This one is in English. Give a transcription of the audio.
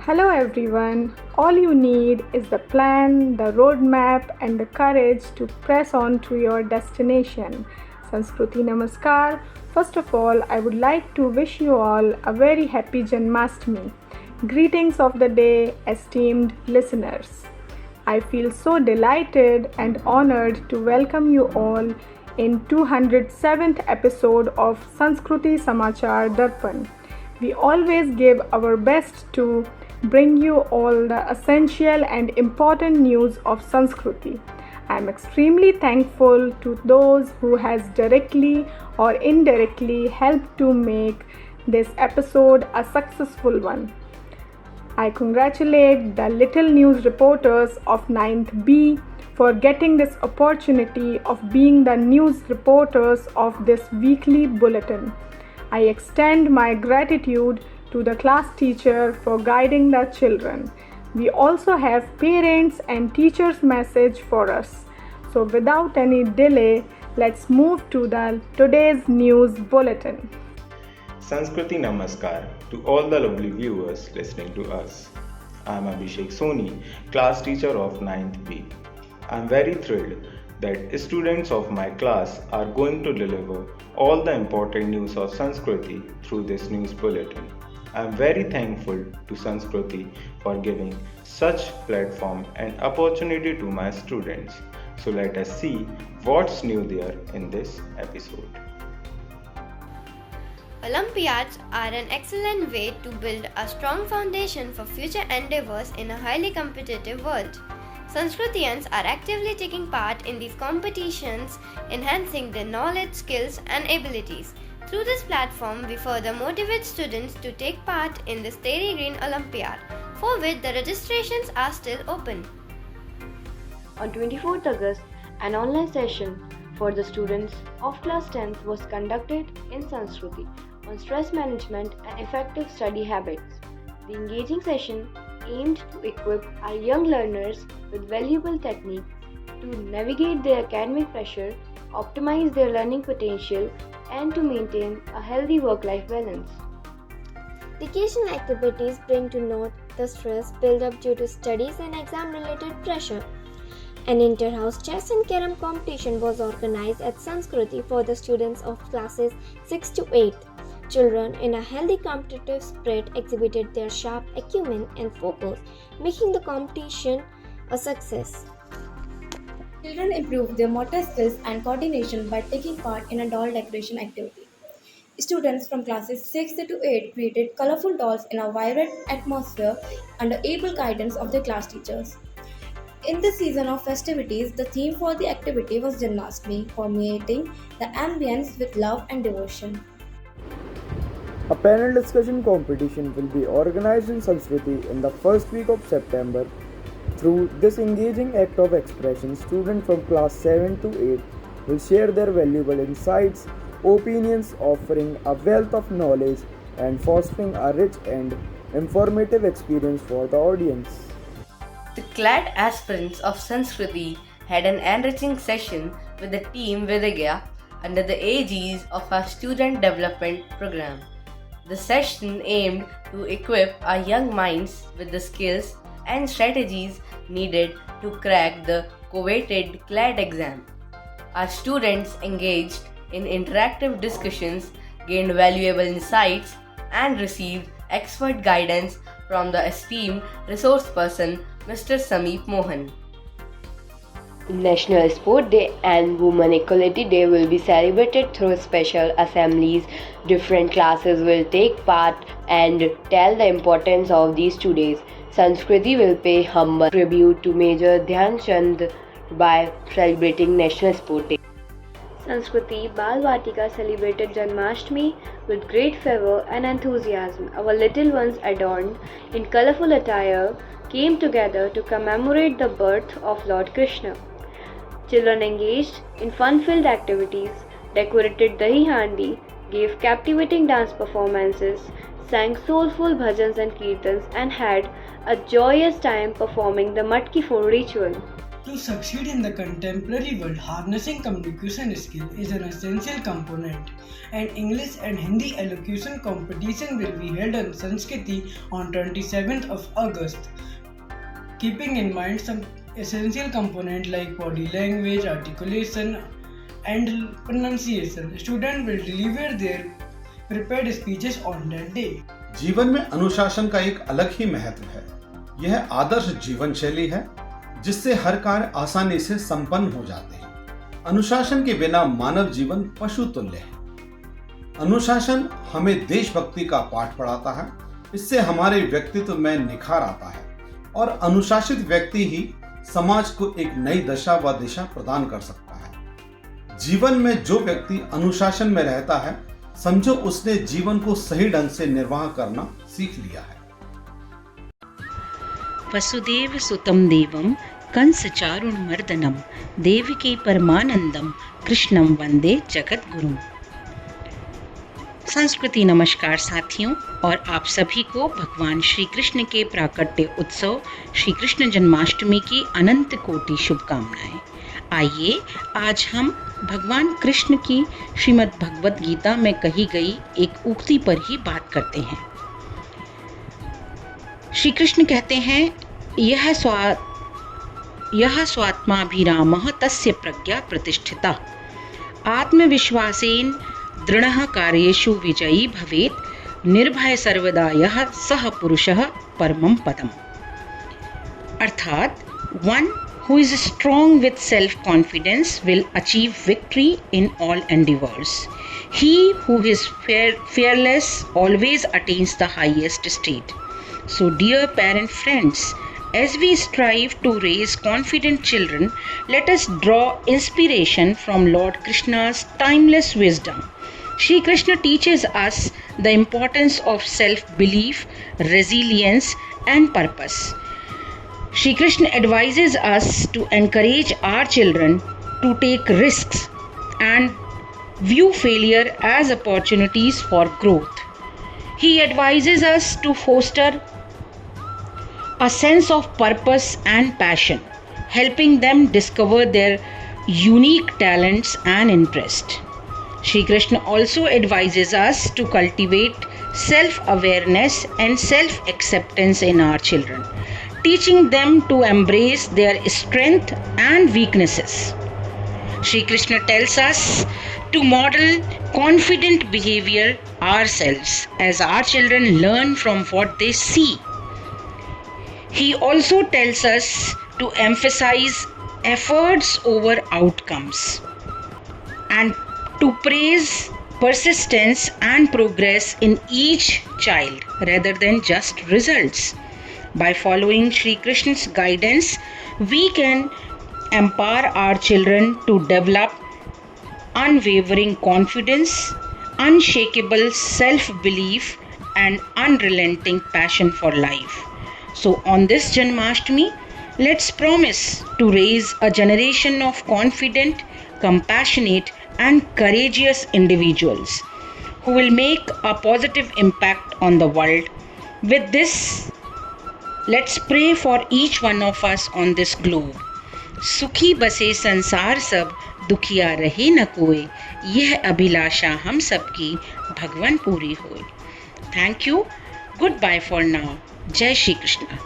Hello everyone. All you need is the plan, the roadmap, and the courage to press on to your destination. Sanskruti Namaskar. First of all, I would like to wish you all a very happy Janmashtami. Greetings of the day, esteemed listeners. I feel so delighted and honored to welcome you all in 207th episode of Sanskruti Samachar Darpan. We always give our best to bring you all the essential and important news of Sanskruti. I am extremely thankful to those who has directly or indirectly helped to make this episode a successful one. I congratulate the Little News reporters of 9th B for getting this opportunity of being the news reporters of this weekly bulletin. I extend my gratitude to the class teacher for guiding the children. We also have parents and teachers' message for us. So without any delay, let's move to the today's news bulletin. Sanskriti Namaskar to all the lovely viewers listening to us. I am Abhishek Soni, class teacher of 9th B. I am very thrilled that students of my class are going to deliver all the important news of Sanskriti through this news bulletin. I am very thankful to Sanskriti for giving such platform and opportunity to my students. So let us see what's new there in this episode. Olympiads are an excellent way to build a strong foundation for future endeavors in a highly competitive world. Sanskritians are actively taking part in these competitions, enhancing their knowledge, skills, and abilities. Through this platform, we further motivate students to take part in the Starry Green Olympiad, for which the registrations are still open. On 24th August, an online session for the students of class 10th was conducted in Sanskriti on stress management and effective study habits. The engaging session aimed to equip our young learners with valuable techniques to navigate their academic pressure, optimize their learning potential, and to maintain a healthy work-life balance. The occasional activities bring to note the stress built up due to studies and exam-related pressure. An inter-house chess and carom competition was organized at Sanskriti for the students of classes 6 to 8. Children in a healthy competitive spirit exhibited their sharp acumen and focus, making the competition a success. Children improved their motor skills and coordination by taking part in a doll decoration activity. Students from classes 6 to 8 created colorful dolls in a vibrant atmosphere under able guidance of their class teachers. In this season of festivities, the theme for the activity was Janmashtami, permeating the ambience with love and devotion. A panel discussion competition will be organized in Sanskriti in the first week of September. Through this engaging act of expression, students from class 7 to 8 will share their valuable insights, opinions, offering a wealth of knowledge and fostering a rich and informative experience for the audience. The CLAD aspirants of Sanskriti had an enriching session with the team Vidya under the aegis of our student development program. The session aimed to equip our young minds with the skills and strategies needed to crack the coveted CLAD exam. Our students engaged in interactive discussions, gained valuable insights, and received expert guidance from the esteemed resource person Mr. Sameep Mohan. National Sport Day and Women Equality Day will be celebrated through special assemblies. Different classes will take part and tell the importance of these 2 days. Sanskriti will pay humble tribute to Major Dhyan Chand by celebrating National Sport Day. Sanskriti Bal Vatika celebrated Janmashtami with great fervor and enthusiasm. Our little ones, adorned in colorful attire, came together to commemorate the birth of Lord Krishna. Children engaged in fun-filled activities, decorated dahi handi, gave captivating dance performances, sang soulful bhajans and kirtans, and had a joyous time performing the Matki Phod ritual. To succeed in the contemporary world, harnessing communication skill is an essential component. An English and Hindi elocution competition will be held on Sanskriti on 27th of August. Keeping in mind some essential components like body language, articulation, and pronunciation, students will deliver their prepared speeches on that day. जीवन में अनुशासन का एक अलग ही महत्व है। यह आदर्श जीवन शैली है जिससे हर कार्य आसानी से संपन्न हो जाते हैं। अनुशासन के बिना मानव जीवन पशु तुल्य है। अनुशासन हमें देशभक्ति का पाठ पढ़ाता है। इससे हमारे व्यक्तित्व में निखार आता है और अनुशासित व्यक्ति ही समाज को एक नई दशा व दिशा प्रदान कर सकता है। जीवन में जो व्यक्ति अनुशासन में रहता है, समझो उसने जीवन को सही ढंग से निर्वाह करना सीख लिया है। वसुदेव सुतं देवं कंसचारुणमर्दनं देवकी परमानंदम कृष्णं वंदे जगद्गुरुम्। संस्कृति नमस्कार साथियों, और आप सभी को भगवान श्री कृष्ण के प्राकट्य उत्सव श्री कृष्ण जन्माष्टमी की अनंत कोटि शुभकामनाएं। आइए आज हम भगवान कृष्ण की श्रीमद् भगवद गीता में कही गई एक उक्ति पर ही बात करते हैं। श्री कृष्ण कहते हैं, यह स्वात्माभिरामः तस्य प्रज्ञा प्रतिष्ठिता आत्मविश्वासेन दृढ़ः कार्येषु विजयी भवेत् निर्भय सर्वदा यः सः पुरुषः परमं पदम्। अर्थात one who is strong with self-confidence will achieve victory in all endeavors. He who is fearless always attains the highest state. So dear parent friends, as we strive to raise confident children, let us draw inspiration from Lord Krishna's timeless wisdom. Shri Krishna teaches us the importance of self-belief, resilience and purpose. Shri Krishna advises us to encourage our children to take risks and view failure as opportunities for growth. He advises us to foster a sense of purpose and passion, helping them discover their unique talents and interests. Shri Krishna also advises us to cultivate self-awareness and self-acceptance in our children, teaching them to embrace their strength and weaknesses. Shri Krishna tells us to model confident behavior ourselves as our children learn from what they see. He also tells us to emphasize efforts over outcomes and to praise persistence and progress in each child rather than just results. By following Shri Krishna's guidance, we can empower our children to develop unwavering confidence, unshakable self-belief, and unrelenting passion for life. So on this Janmashtami, let's promise to raise a generation of confident, compassionate, and courageous individuals who will make a positive impact on the world. With this, let's pray for each one of us on this globe. सुखी बसे संसार सब, दुखिया रहे न कोई, यह अभिलाषा हम सबकी भगवान पूरी होए। Thank you. Goodbye for now. Jai Shri Krishna.